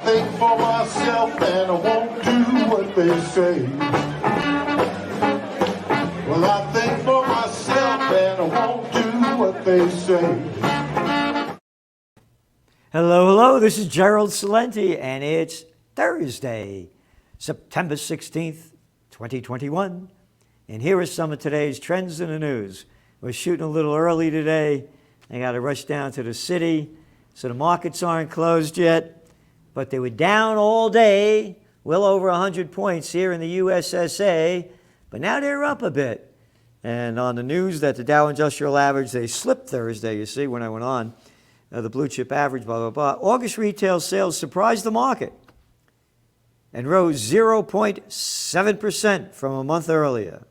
Think for myself and I won't do what they say. Well, I think for myself and I won't do what they say. Hello, this is Gerald Salenti, and it's Thursday, September 16th, 2021. And here are some of today's trends in the news. We're shooting a little early today. I got to rush down to the city, so the markets aren't closed yet. But they were down all day, well over 100 points here in the USSA, but now they're up a bit. And on the news that the Dow Industrial Average, they slipped Thursday, you see, when I went on, the blue chip average, blah, blah, blah. August retail sales surprised the market and rose 0.7% from a month earlier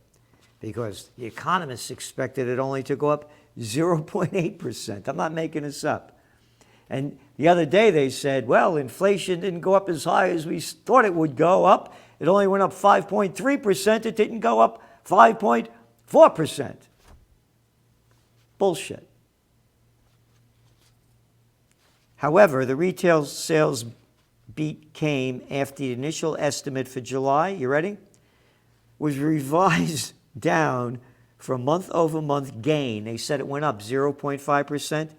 because the economists expected it only to go up 0.8%. I'm not making this up. And the other day they said, well, inflation didn't go up as high as we thought it would go up. It only went up 5.3%. It didn't go up 5.4%. Bullshit. However, the retail sales beat came after the initial estimate for July, you ready, was revised down for a month-over-month gain. They said it went up 0.5%.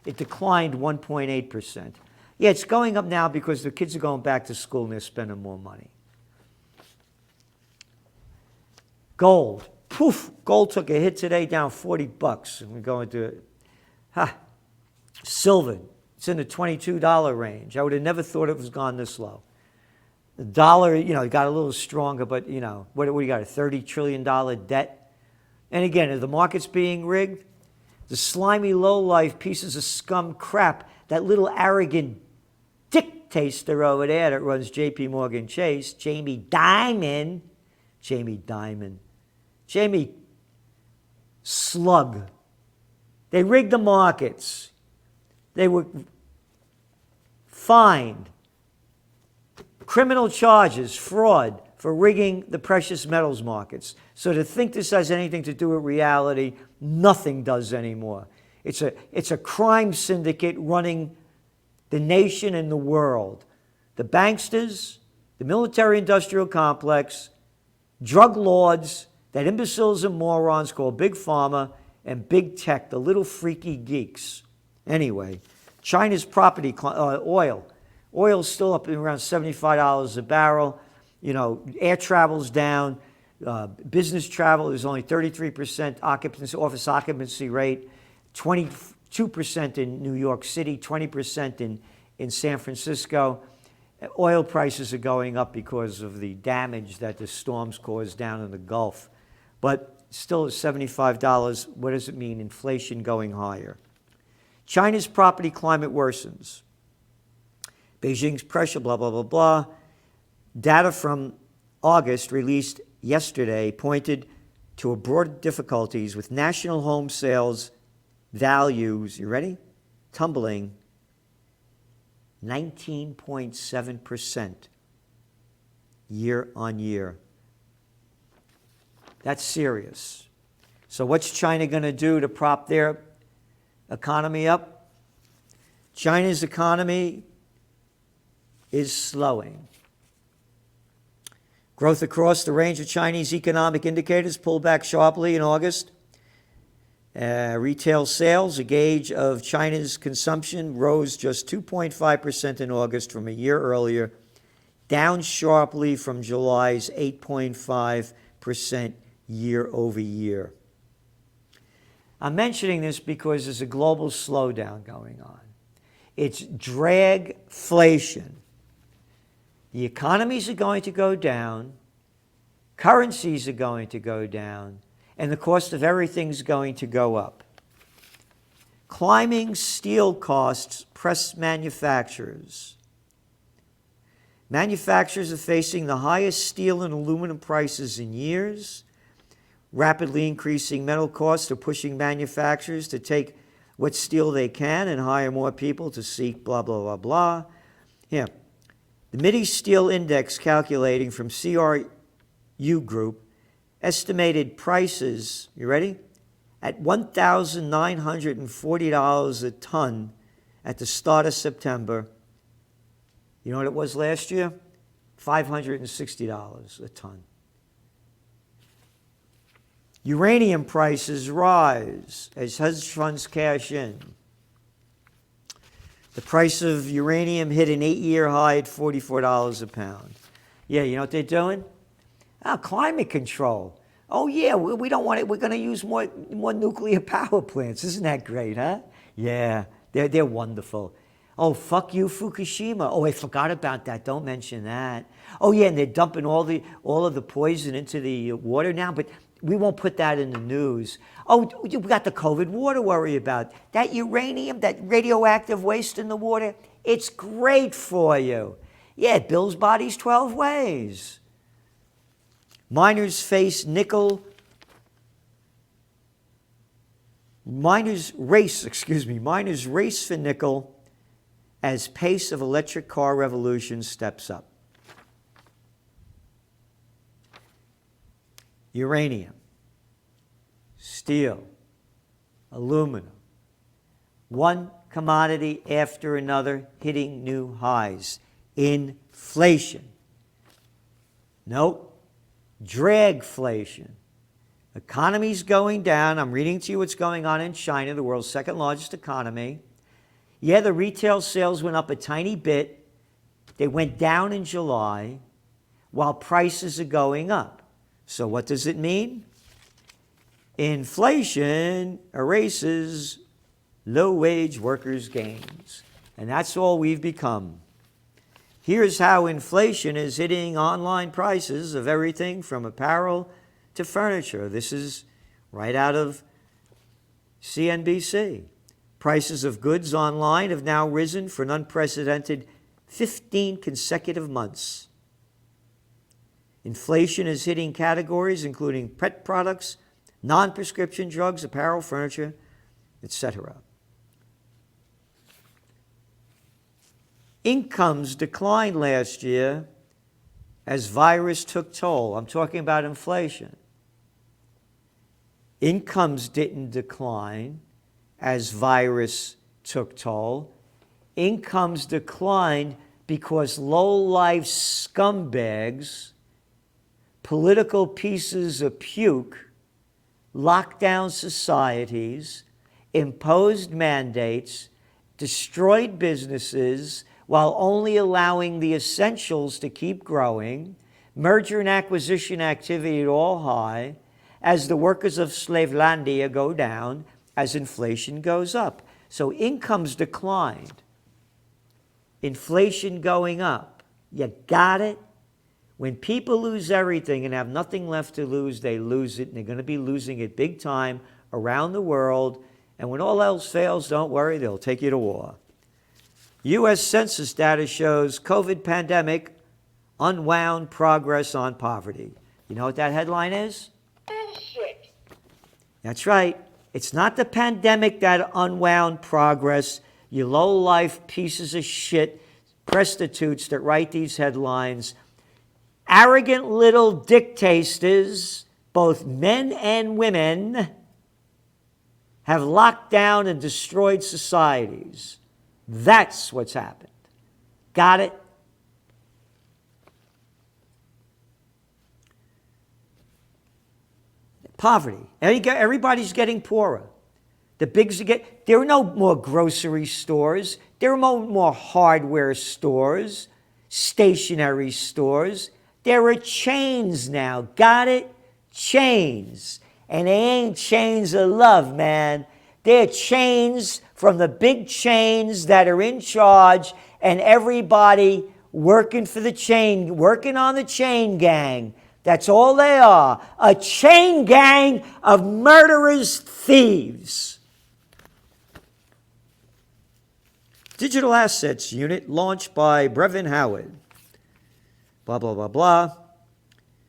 It declined 1.8%. Yeah, it's going up now because the kids are going back to school and they're spending more money. Gold. Poof! Gold took a hit today, down $40. And we're going to silver. It's in the $22 range. I would have never thought it was gone this low. The dollar, it got a little stronger, but, what do you got, a $30 trillion debt? And again, are the markets being rigged? The slimy, low-life pieces of scum crap, that little arrogant dick taster over there that runs J.P. Morgan Chase, Jamie Slug. They rigged the markets. They were fined. Criminal charges, fraud, for rigging the precious metals markets. So to think this has anything to do with reality, nothing does anymore. It's a crime syndicate running the nation and the world. The banksters, the military-industrial complex, drug lords, that imbeciles and morons call Big Pharma, and Big Tech, the little freaky geeks. Anyway, China's property, oil. Oil's still up around $75 a barrel. Air travel's down. Business travel is only 33% office occupancy rate, 22% in New York City, 20% in San Francisco. Oil prices are going up because of the damage that the storms caused down in the Gulf. But still at $75, what does it mean? Inflation going higher. China's property climate worsens. Beijing's pressure, blah, blah, blah, blah. Data from August released yesterday pointed to a broad difficulties with national home sales values, you ready? Tumbling 19.7% year on year. That's serious. So what's China going to do to prop their economy up? China's economy is slowing. Growth across the range of Chinese economic indicators pulled back sharply in August. Retail sales, a gauge of China's consumption, rose just 2.5% in August from a year earlier, down sharply from July's 8.5% year over year. I'm mentioning this because there's a global slowdown going on. It's dragflation. The economies are going to go down, currencies are going to go down, and the cost of everything's going to go up. Climbing steel costs press manufacturers. Manufacturers are facing the highest steel and aluminum prices in years. Rapidly increasing metal costs are pushing manufacturers to take what steel they can and hire more people to seek blah, blah, blah, blah. Here, the Midi Steel Index calculating from CRU Group estimated prices, you ready, at $1,940 a ton at the start of September. You know what it was last year? $560 a ton. Uranium prices rise as hedge funds cash in. The price of uranium hit an 8-year high at $44 a pound. Yeah, you know what they're doing? Climate control. Oh, yeah, we don't want it. We're going to use more nuclear power plants. Isn't that great, huh? Yeah, they're wonderful. Oh, fuck you, Fukushima. Oh, I forgot about that. Don't mention that. Oh, yeah, and they're dumping all of the poison into the water now, but we won't put that in the news. Oh, we got the COVID war to worry about. That uranium, that radioactive waste in the water, it's great for you. Yeah, it builds bodies 12 ways. Miners race for nickel as pace of electric car revolution steps up. Uranium, steel, aluminum, one commodity after another hitting new highs. Inflation. Nope. Dragflation. Economy's going down. I'm reading to you what's going on in China, the world's second largest economy. Yeah, the retail sales went up a tiny bit. They went down in July while prices are going up. So what does it mean? Inflation erases low-wage workers' gains. And that's all we've become. Here's how inflation is hitting online prices of everything from apparel to furniture. This is right out of CNBC. Prices of goods online have now risen for an unprecedented 15 consecutive months. Inflation is hitting categories including pet products, non-prescription drugs, apparel, furniture, etc. Incomes declined last year as virus took toll. I'm talking about inflation. Incomes didn't decline as virus took toll. Incomes declined because low-life scumbags, political pieces of puke, locked down societies, imposed mandates, destroyed businesses while only allowing the essentials to keep growing, merger and acquisition activity at all high, as the workers of Slavelandia go down, as inflation goes up. So incomes declined, inflation going up. You got it? When people lose everything and have nothing left to lose, they lose it, and they're going to be losing it big time around the world. And when all else fails, don't worry, they'll take you to war. U.S. Census data shows COVID pandemic unwound progress on poverty. You know what that headline is? Bullshit. That's right. It's not the pandemic that unwound progress. You low-life pieces of shit, prostitutes that write these headlines. Arrogant little dictators, both men and women, have locked down and destroyed societies. That's what's happened. Got it? Poverty. Everybody's getting poorer. The bigs there are no more grocery stores. There are no more hardware stores, stationery stores. There are chains now. Got it? Chains. And they ain't chains of love, man. They're chains from the big chains that are in charge, and everybody working for the chain, working on the chain gang. That's all they are. A chain gang of murderous thieves. Digital Assets Unit launched by Brevin Howard. Blah, blah, blah, blah.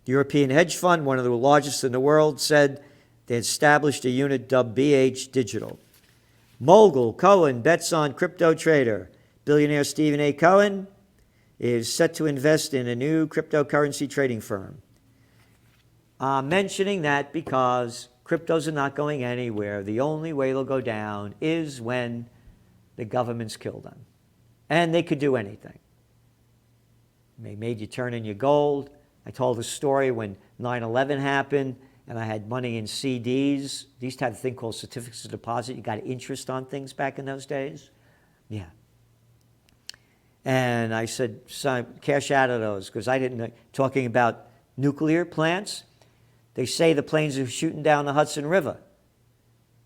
The European hedge fund, one of the largest in the world, said they established a unit dubbed BH Digital. Mogul Cohen bets on crypto trader. Billionaire Stephen A. Cohen is set to invest in a new cryptocurrency trading firm. I'm mentioning that because cryptos are not going anywhere. The only way they'll go down is when the governments kill them. And they could do anything. They made you turn in your gold. I told a story when 9/11 happened and I had money in CDs. They used to have a thing called certificates of deposit. You got interest on things back in those days. Yeah. And I said, son, cash out of those, because I didn't know. Talking about nuclear plants, they say the planes are shooting down the Hudson River.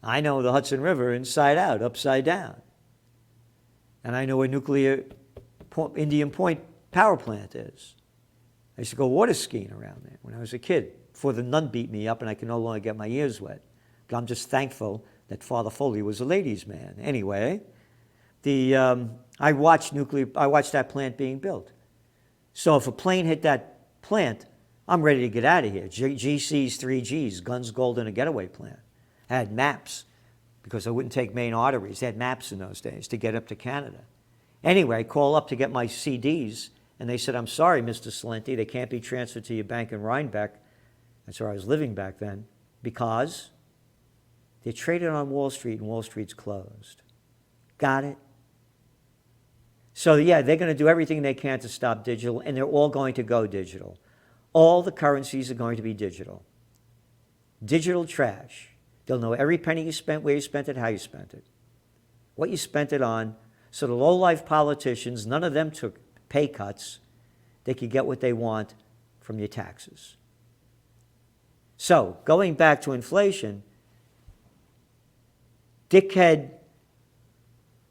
I know the Hudson River inside out, upside down. And I know where Indian Point power plant is. I used to go water skiing around there when I was a kid, before the nun beat me up and I could no longer get my ears wet. But I'm just thankful that Father Foley was a ladies' man. Anyway, I watched that plant being built. So if a plane hit that plant, I'm ready to get out of here. GC's 3Gs, guns, gold, and a getaway plan. I had maps, because I wouldn't take main arteries. They had maps in those days to get up to Canada. Anyway, I call up to get my CDs, and they said, I'm sorry, Mr. Salenti, they can't be transferred to your bank in Rhinebeck. That's where I was living back then, because they're traded on Wall Street, and Wall Street's closed. Got it? So yeah, they're going to do everything they can to stop digital, and they're all going to go digital. All the currencies are going to be digital. Digital trash. They'll know every penny you spent, where you spent it, how you spent it, what you spent it on. So the low-life politicians, none of them took pay cuts. They could get what they want from your taxes. So going back to inflation, dickhead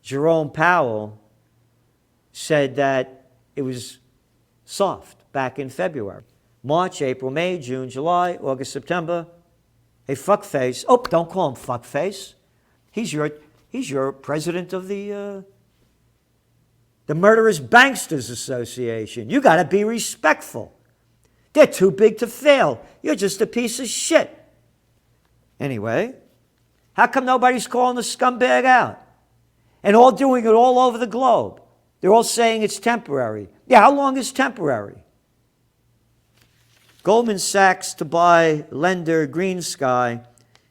Jerome Powell said that it was soft back in February. March, April, May, June, July, August, September. Hey, fuckface. Oh, don't call him fuckface. He's your president of the Murderous Banksters Association. You got to be respectful. They're too big to fail. You're just a piece of shit. Anyway, how come nobody's calling the scumbag out? And all doing it all over the globe. They're all saying it's temporary. Yeah, how long is temporary? Goldman Sachs to buy lender Green Sky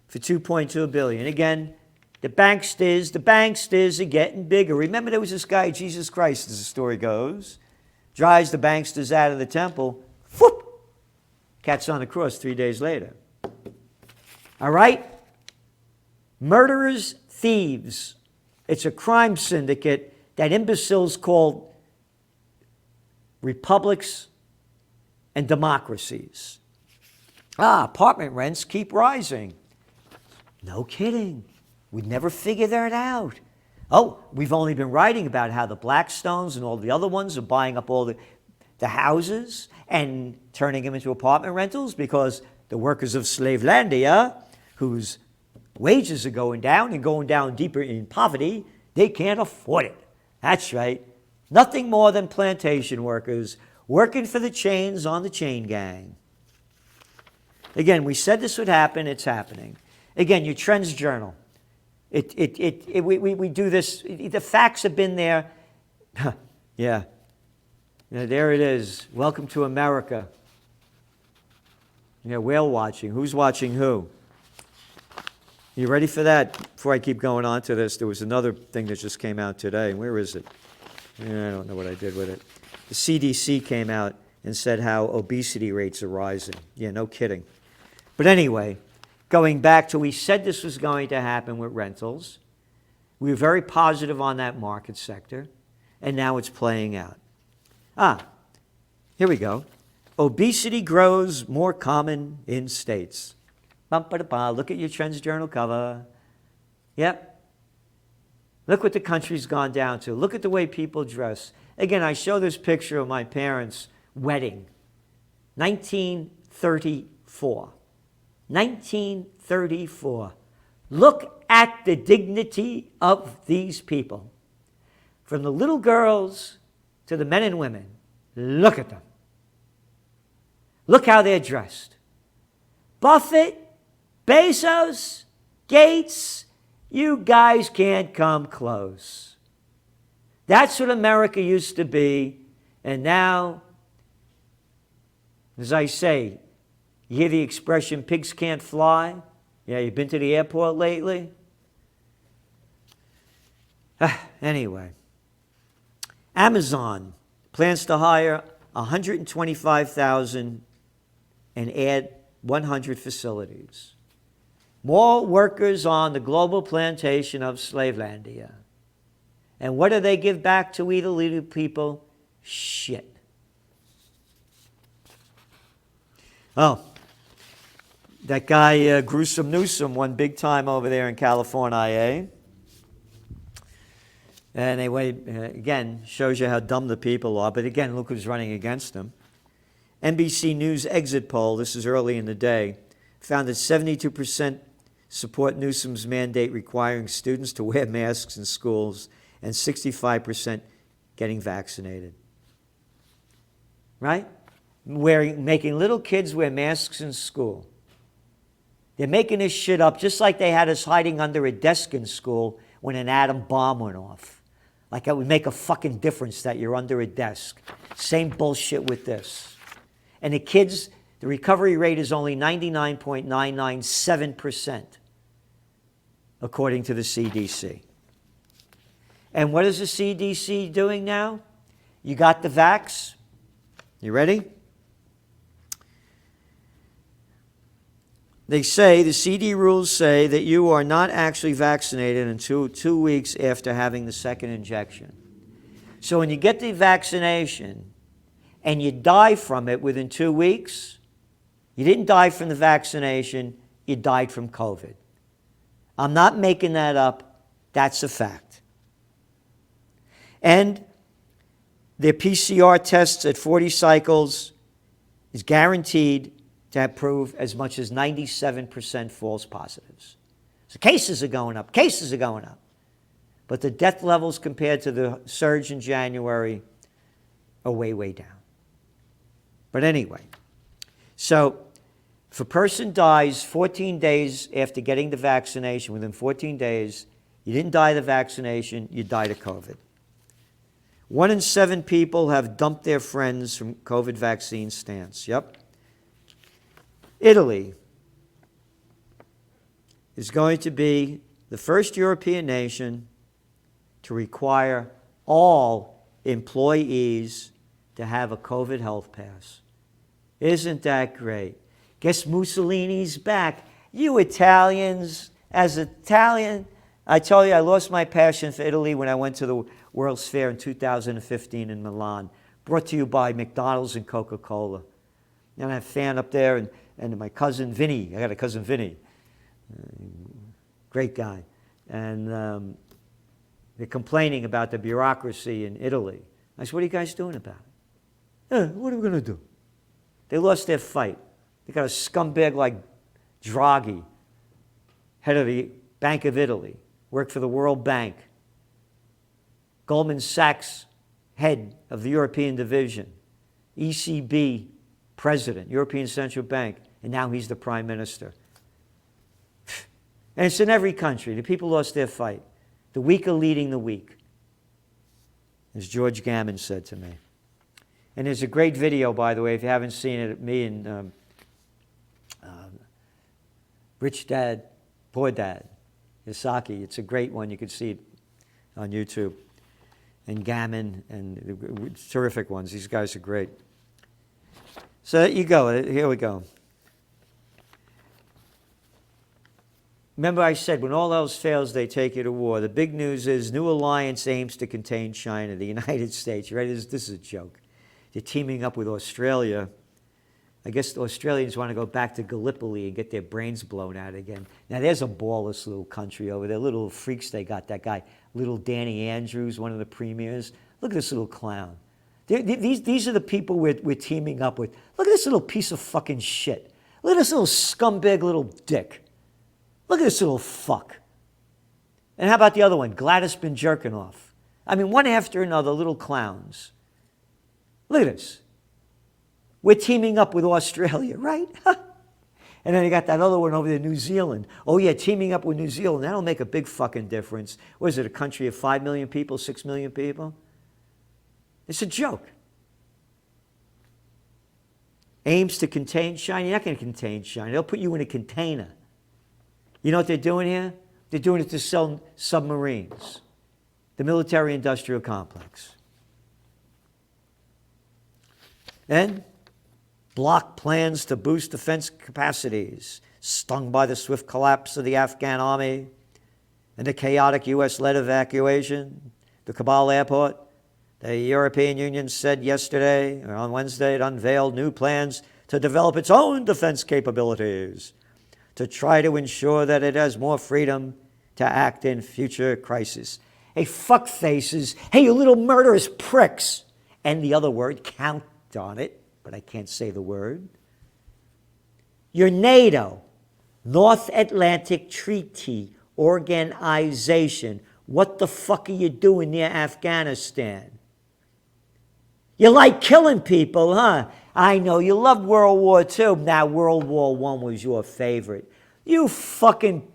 for $2.2 billion. Again, the banksters are getting bigger. Remember there was this guy, Jesus Christ, as the story goes, drives the banksters out of the temple, whoop, cat's on the cross 3 days later. All right? Murderers, thieves. It's a crime syndicate that imbeciles call republics and democracies. Apartment rents keep rising. No kidding. We'd never figure that out. Oh, we've only been writing about how the Blackstones and all the other ones are buying up all the houses and turning them into apartment rentals because the workers of Slavelandia, whose wages are going down and going down deeper in poverty, they can't afford it. That's right. Nothing more than plantation workers working for the chains on the chain gang. Again, we said this would happen. It's happening. Again, your Trends Journal. We do this. The facts have been there. Yeah. There it is. Welcome to America. Yeah, whale watching. Who's watching who? You ready for that? Before I keep going on to this, there was another thing that just came out today. Where is it? I don't know what I did with it. The CDC came out and said how obesity rates are rising. Yeah, no kidding. But anyway, going back to, we said this was going to happen with rentals. We were very positive on that market sector, and now it's playing out. Here we go. Obesity grows more common in states. Look at your Trends Journal cover. Yep. Look what the country's gone down to. Look at the way people dress. Again, I show this picture of my parents' wedding. 1934. 1934. Look at the dignity of these people. From the little girls to the men and women. Look at them. Look how they're dressed. Buffett, Bezos, Gates, you guys can't come close. That's what America used to be, and now, as I say, you hear the expression, pigs can't fly? Yeah, you been to the airport lately? Anyway, Amazon plans to hire 125,000 and add 100 facilities. More workers on the global plantation of Slavelandia. And what do they give back to we the little people? Shit. Oh, that guy Gruesome Newsom won big time over there in California, eh? And anyway, again, shows you how dumb the people are. But again, look who's running against them. NBC News exit poll, this is early in the day, found that 72% support Newsom's mandate requiring students to wear masks in schools and 65% getting vaccinated. Right? Making little kids wear masks in school. They're making this shit up just like they had us hiding under a desk in school when an atom bomb went off. Like it would make a fucking difference that you're under a desk. Same bullshit with this. And the kids, the recovery rate is only 99.997%, according to the CDC. And what is the CDC doing now? You got the vax? You ready? They say, the CD rules say that you are not actually vaccinated until 2 weeks after having the second injection. So when you get the vaccination and you die from it within 2 weeks, you didn't die from the vaccination, you died from COVID. I'm not making that up. That's a fact. And their PCR tests at 40 cycles is guaranteed to have proved as much as 97% false positives. So cases are going up. Cases are going up. But the death levels compared to the surge in January are way, way down. But anyway, so if a person dies 14 days after getting the vaccination, within 14 days, you didn't die of the vaccination, you died of COVID. 1 in 7 people have dumped their friends from COVID vaccine stance. Yep. Italy is going to be the first European nation to require all employees to have a COVID health pass. Isn't that great? Guess Mussolini's back. You Italians, as Italian, I told you I lost my passion for Italy when I went to the World's Fair in 2015 in Milan. Brought to you by McDonald's and Coca-Cola. And I have a fan up there, and my cousin Vinny. I got a cousin Vinny. Great guy. And they're complaining about the bureaucracy in Italy. I said, what are you guys doing about it? What are we going to do? They lost their fight. They got a scumbag like Draghi, head of the Bank of Italy, worked for the World Bank. Goldman Sachs, head of the European division. ECB, president, European Central Bank, and now he's the prime minister. And it's in every country. The people lost their fight. The weak are leading the weak, as George Gammon said to me. And there's a great video, by the way, if you haven't seen it, me and Rich Dad, Poor Dad, Yasaki. It's a great one. You can see it on YouTube. And Gammon, and terrific ones. These guys are great. So there you go. Here we go. Remember I said, when all else fails, they take you to war. The big news is new alliance aims to contain China, the United States. You ready? This is a joke. They're teaming up with Australia. I guess the Australians want to go back to Gallipoli and get their brains blown out again. Now, there's a ballless little country over there. Little freaks they got. That guy, little Danny Andrews, one of the premiers. Look at this little clown. These are the people we're teaming up with. Look at this little piece of fucking shit. Look at this little scumbag little dick. Look at this little fuck. And how about the other one? Gladys been jerking off. I mean, one after another, little clowns. Look at this. We're teaming up with Australia, right? And then you got that other one over there, New Zealand. Oh, yeah, teaming up with New Zealand. That'll make a big fucking difference. What is it, a country of 5 million people, 6 million people? It's a joke. Aims to contain China. You're not going to contain China. They'll put you in a container. You know what they're doing here? They're doing it to sell submarines. The military-industrial complex. And block plans to boost defense capacities, stung by the swift collapse of the Afghan army and the chaotic U.S.-led evacuation, the Kabul airport. The European Union said yesterday, or on Wednesday, it unveiled new plans to develop its own defense capabilities to try to ensure that it has more freedom to act in future crises. Hey, fuckfaces. Hey, you little murderous pricks. And the other word, count on it, but I can't say the word. Your NATO, North Atlantic Treaty Organization. What the fuck are you doing near Afghanistan? You like killing people, huh? I know, you love World War II. Now, World War I was your favorite. You fucking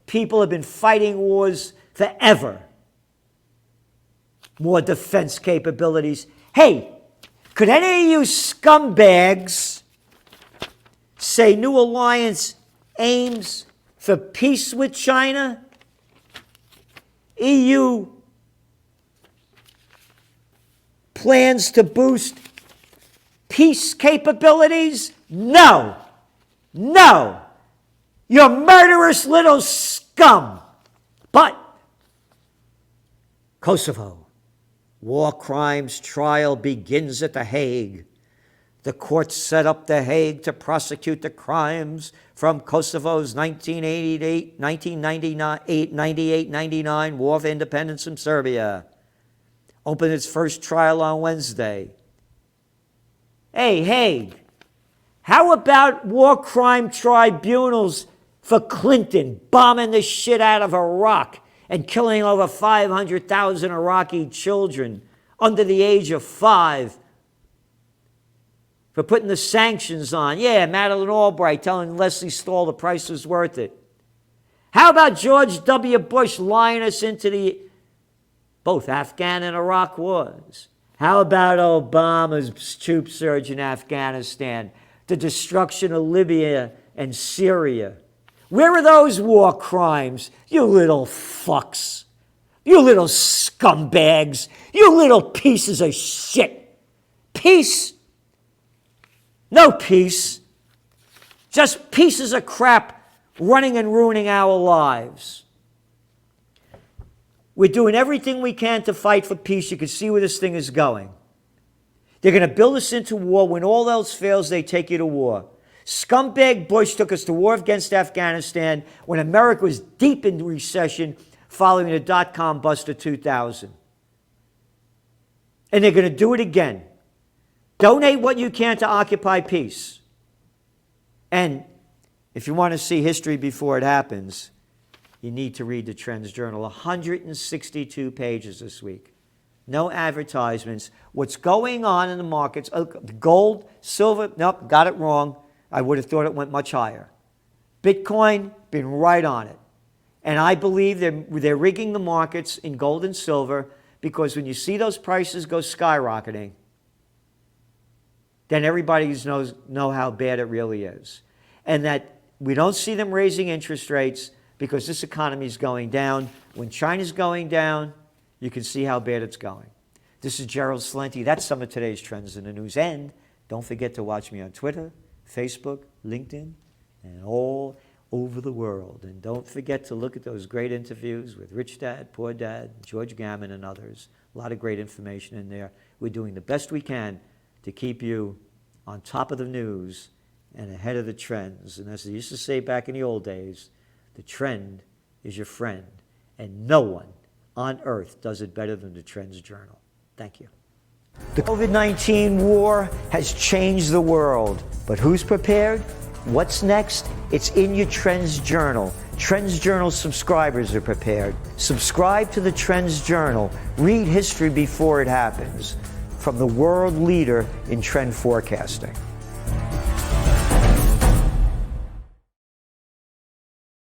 people have been fighting wars forever. More defense capabilities. Hey, could any of you scumbags say new alliance aims for peace with China? EU plans to boost peace capabilities? No. No. You're murderous little scum. But Kosovo, war crimes trial begins at The Hague. The court set up The Hague to prosecute the crimes from Kosovo's 1998-99 War of Independence from Serbia. Opened its first trial on Wednesday. Hey, Hague, how about war crime tribunals for Clinton bombing the shit out of Iraq and killing over 500,000 Iraqi children under the age of 5? For putting the sanctions on. Yeah, Madeleine Albright telling Leslie Stahl the price was worth it. How about George W. Bush lying us into the both Afghan and Iraq wars? How about Obama's troop surge in Afghanistan, the destruction of Libya and Syria? Where are those war crimes, you little fucks? You little scumbags. You little pieces of shit. Peace? No peace. Just pieces of crap running and ruining our lives. We're doing everything we can to fight for peace. You can see where this thing is going. They're going to build us into war. When all else fails, they take you to war. Scumbag Bush took us to war against Afghanistan when America was deep in recession following the dot-com bust of 2000. And they're going to do it again. Donate what you can to Occupy Peace. And if you want to see history before it happens, you need to read the Trends Journal. 162 pages this week. No advertisements. What's going on in the markets? Gold, silver, nope, got it wrong. I would have thought it went much higher. Bitcoin, been right on it. And I believe they're rigging the markets in gold and silver because when you see those prices go skyrocketing, then everybody knows how bad it really is. And that we don't see them raising interest rates because this economy is going down. When China's going down, you can see how bad it's going. This is Gerald Celente. That's some of today's trends in the news. And don't forget to watch me on Twitter, Facebook, LinkedIn, and all over the world. And don't forget to look at those great interviews with Rich Dad, Poor Dad, George Gammon, and others. A lot of great information in there. We're doing the best we can to keep you on top of the news and ahead of the trends. And as they used to say back in the old days, the trend is your friend. And no one on earth does it better than the Trends Journal. Thank you. The COVID-19 war has changed the world. But who's prepared? What's next? It's in your Trends Journal. Trends Journal subscribers are prepared. Subscribe to the Trends Journal. Read history before it happens. From the world leader in trend forecasting.